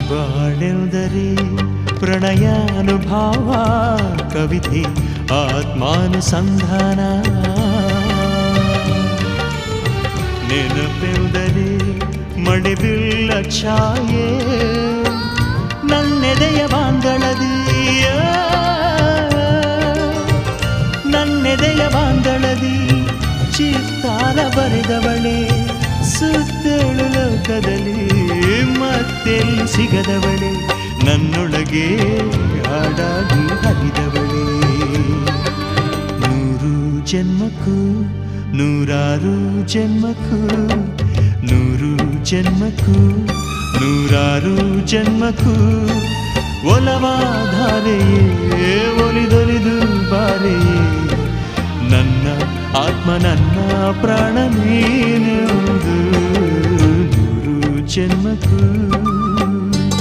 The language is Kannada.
ಬಾಳೆಂದರೆ ಪ್ರಣಯಾನುಭಾವ ಕವಿತೆ ಆತ್ಮಾನುಸಂಧಾನ ನೆನಪೆಂದರೆ ಮಳೆಬಿಲ್ಲ ಛಾಯೆ ನನ್ನೆದೆಯ ಬಾಂದಳದಿಯ ನನ್ನೆದೆಯ ಬಾಂದಳದಿ ಚಿತ್ತಾರ ಬರೆದವಳೆ ಸುತ್ತೇಳು ಲೋಕದಲ್ಲಿ ಮತ್ತೆಲ್ಲಿ ಸಿಗದವಳೆ ನನ್ನೊಳಗೆ ಹಾಡಾಗಿ ಹರಿದವಳೆ ನೂರು ಜನ್ಮಕ್ಕೂ ನೂರಾರು ಜನ್ಮಕ್ಕೂ ನೂರು ಜನ್ಮಕ್ಕೂ ನೂರಾರು ಜನ್ಮಕ್ಕೂ ಒಲವಾಧಾರೆಯೇ ಒಲಿದೊಲಿದು ಬಾರೆಯೇ ನನ್ನ ಆತ್ಮ ನನ್ನ ಪ್ರಾಣ ನೀನೆಂದು ನೂರು ಜನ್ಮಕ್ಕೂ